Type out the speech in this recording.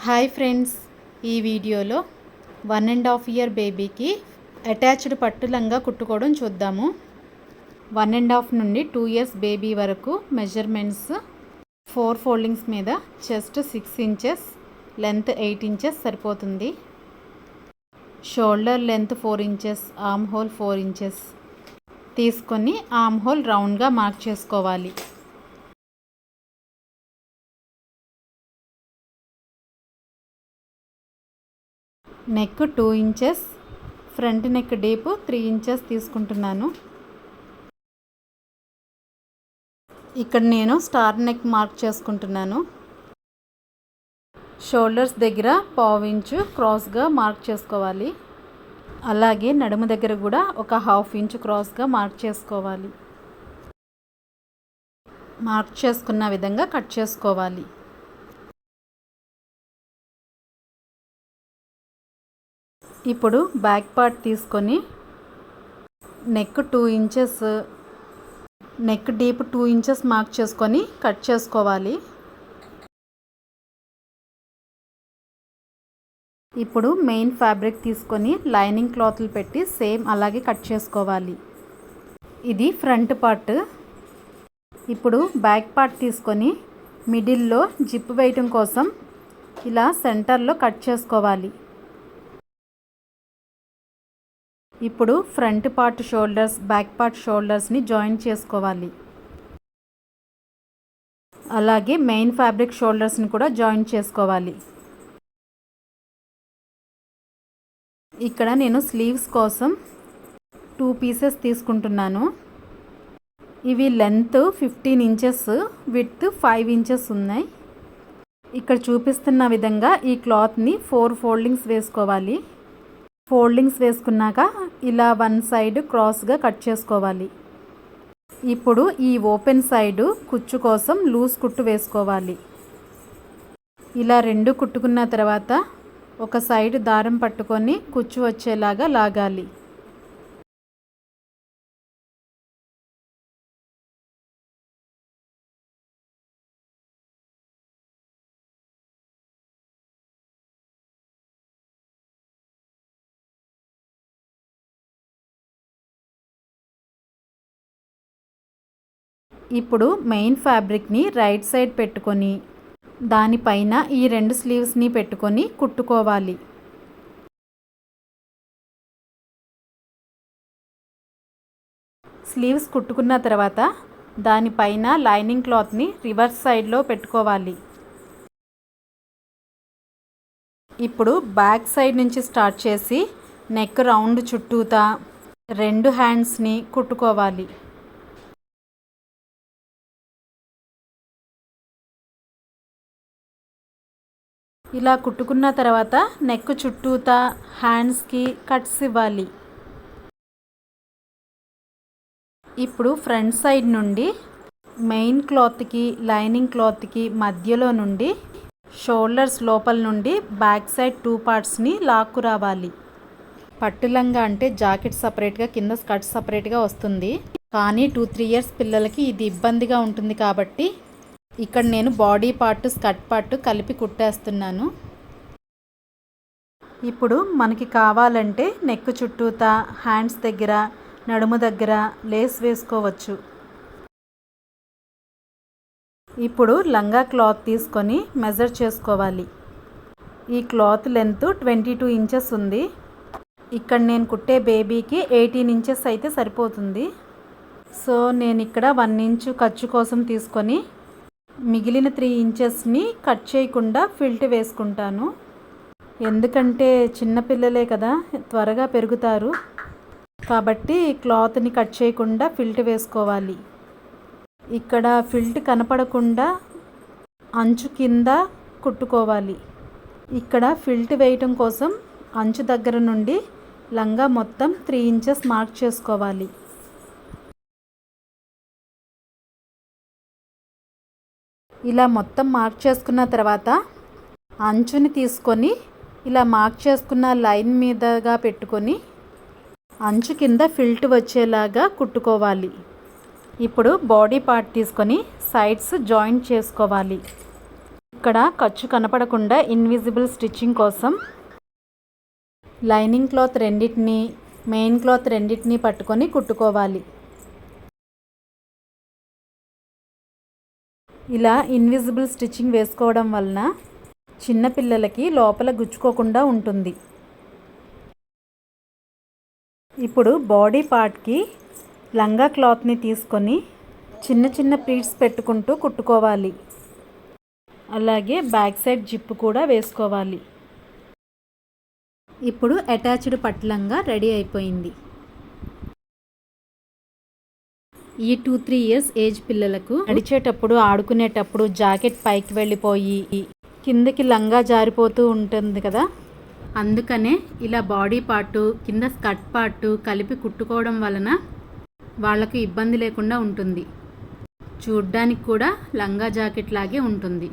Hi friends, ఈ వీడియోలో 1.5 year బేబీకి అటాచ్డ్ పట్టు లంగా కుట్టుకోవడం చూద్దాము. 1.5 నుండి 2 ఇయర్స్ బేబీ వరకు మెజర్మెంట్స్ 4 ఫోల్డింగ్స్ మీద చెస్ట్ 6 ఇంచెస్, లెంత్ 8 ఇంచెస్ సరిపోతుంది. Shoulder length 4 inches, arm whole 4 inches తీసుకొని ఆర్మ్ హోల్ రౌండ్గా మార్క్ చేసుకోవాలి. Neck 2 inches, front neck deep 3 inches తీసుకుంటున్నాను. ఇక్కడ నేను స్టార్ నెక్ మార్క్ చేసుకుంటున్నాను. షోల్డర్స్ దగ్గర 1/2 ఇంచు క్రాస్గా మార్క్ చేసుకోవాలి. అలాగే నడుము దగ్గర కూడా ఒక 1/2 ఇంచు క్రాస్గా మార్క్ చేసుకోవాలి. మార్క్ చేసుకున్న విధంగా కట్ చేసుకోవాలి. ఇప్పుడు బ్యాక్ పార్ట్ తీసుకొని neck 2 inches, neck deep 2 inches mark చేసుకొని కట్ చేసుకోవాలి. ఇప్పుడు మెయిన్ ఫ్యాబ్రిక్ తీసుకొని లైనింగ్ క్లాత్లు పెట్టి సేమ్ అలాగే కట్ చేసుకోవాలి. ఇది ఫ్రంట్ పార్ట్. ఇప్పుడు బ్యాక్ పార్ట్ తీసుకొని మిడిల్లో జిప్ వేయటం కోసం ఇలా సెంటర్లో కట్ చేసుకోవాలి. ఇప్పుడు front part shoulders, back part షోల్డర్స్ని జాయిన్ చేసుకోవాలి. అలాగే మెయిన్ ఫ్యాబ్రిక్ షోల్డర్స్ని కూడా జాయిన్ చేసుకోవాలి. ఇక్కడ నేను స్లీవ్స్ కోసం 2 పీసెస్ తీసుకుంటున్నాను. ఇవి లెంత్ 15 ఇంచెస్, విడ్త్ 5 ఇంచెస్ ఉన్నాయి. ఇక్కడ చూపిస్తున్న విధంగా ఈ క్లాత్ని 4 ఫోల్డింగ్స్ వేసుకోవాలి. ఫోల్డింగ్స్ వేసుకున్నాక ఇలా 1 సైడ్ క్రాస్గా కట్ చేసుకోవాలి. ఇప్పుడు ఈ ఓపెన్ సైడు కుచ్చు కోసం లూజ్ కుట్టు వేసుకోవాలి. ఇలా 2 కుట్టుకున్న తర్వాత ఒక సైడ్ దారం పట్టుకొని కుచ్చు వచ్చేలాగా లాగాలి. ఇప్పుడు మెయిన్ ఫ్యాబ్రిక్ని రైట్ సైడ్ పెట్టుకొని దానిపైన ఈ 2 స్లీవ్స్ని పెట్టుకొని కుట్టుకోవాలి. స్లీవ్స్ కుట్టుకున్న తర్వాత దానిపైన లైనింగ్ క్లాత్ని రివర్స్ సైడ్లో పెట్టుకోవాలి. ఇప్పుడు బ్యాక్ సైడ్ నుంచి స్టార్ట్ చేసి నెక్ రౌండ్ చుట్టూతా 2 హ్యాండ్స్ని కుట్టుకోవాలి. ఇలా కుట్టుకున్న తర్వాత నెక్ చుట్టూతా హ్యాండ్స్కి కట్స్ ఇవ్వాలి. ఇప్పుడు ఫ్రంట్ సైడ్ నుండి మెయిన్ క్లాత్కి లైనింగ్ క్లాత్కి మధ్యలో నుండి షోల్డర్స్ లోపల నుండి బ్యాక్ సైడ్ 2 పార్ట్స్ని లాక్కు రావాలి. పట్టులంగా అంటే జాకెట్ సపరేట్గా, కింద స్కర్ట్ సపరేట్గా వస్తుంది. కానీ 2-3 ఇయర్స్ పిల్లలకి ఇది ఇబ్బందిగా ఉంటుంది కాబట్టి ఇక్కడ నేను బాడీ పార్ట్, స్కర్ట్ పార్ట్ కలిపి కుట్టేస్తున్నాను. ఇప్పుడు మనకి కావాలంటే నెక్ చుట్టూతా, హ్యాండ్స్ దగ్గర, నడుము దగ్గర లేస్ వేసుకోవచ్చు. ఇప్పుడు లంగా క్లాత్ తీసుకొని మెజర్ చేసుకోవాలి. ఈ క్లాత్ లెంత్ 22 ఇంచెస్ ఉంది. ఇక్కడ నేను కుట్టే బేబీకి 18 ఇంచెస్ అయితే సరిపోతుంది. సో నేను ఇక్కడ 1 ఇంచు ఖర్చు కోసం తీసుకొని మిగిలిన 3 ఇంచెస్ని కట్ చేయకుండా ఫిల్ట్ వేసుకుంటాను. ఎందుకంటే చిన్నపిల్లలే కదా, త్వరగా పెరుగుతారు కాబట్టి క్లాత్ని కట్ చేయకుండా ఫిల్ట్ వేసుకోవాలి. ఇక్కడ ఫిల్ట్ కనపడకుండా అంచు కింద కుట్టుకోవాలి. ఇక్కడ ఫిల్ట్ వేయటం కోసం అంచు దగ్గర నుండి లంగా మొత్తం 3 ఇంచెస్ మార్క్ చేసుకోవాలి. ఇలా మొత్తం మార్క్ చేసుకున్న తర్వాత అంచుని తీసుకొని ఇలా మార్క్ చేసుకున్న లైన్ మీదగా పెట్టుకొని అంచు కింద ఫిల్ట్ వచ్చేలాగా కుట్టుకోవాలి. ఇప్పుడు బాడీ పార్ట్ తీసుకొని సైడ్స్ జాయింట్ చేసుకోవాలి. ఇక్కడ ఖర్చు కనపడకుండా ఇన్విజిబుల్ స్టిచ్చింగ్ కోసం లైనింగ్ క్లాత్ రెండింటిని మెయిన్ క్లాత్ రెండింటిని పట్టుకొని కుట్టుకోవాలి. ఇలా ఇన్విజిబుల్ స్టిచ్చింగ్ వేసుకోవడం వలన చిన్నపిల్లలకి లోపల గుచ్చుకోకుండా ఉంటుంది. ఇప్పుడు బాడీ పార్ట్కి లంగా క్లాత్ని తీసుకొని చిన్న చిన్న ప్లీట్స్ పెట్టుకుంటూ కుట్టుకోవాలి. అలాగే బ్యాక్ సైడ్ జిప్ కూడా వేసుకోవాలి. ఇప్పుడు అటాచ్డ్ పట్లంగా రెడీ అయిపోయింది. ఈ 2-3 ఇయర్స్ ఏజ్ పిల్లలకు నడిచేటప్పుడు ఆడుకునేటప్పుడు జాకెట్ పైకి వెళ్ళిపోయి కిందకి లంగా జారిపోతూ ఉంటుంది కదా, అందుకనే ఇలా బాడీ పార్టు కింద స్కర్ట్ పార్టు కలిపి కుట్టుకోవడం వలన వాళ్ళకు ఇబ్బంది లేకుండా ఉంటుంది. చూడ్డానికి కూడా లంగా జాకెట్ లాగే ఉంటుంది.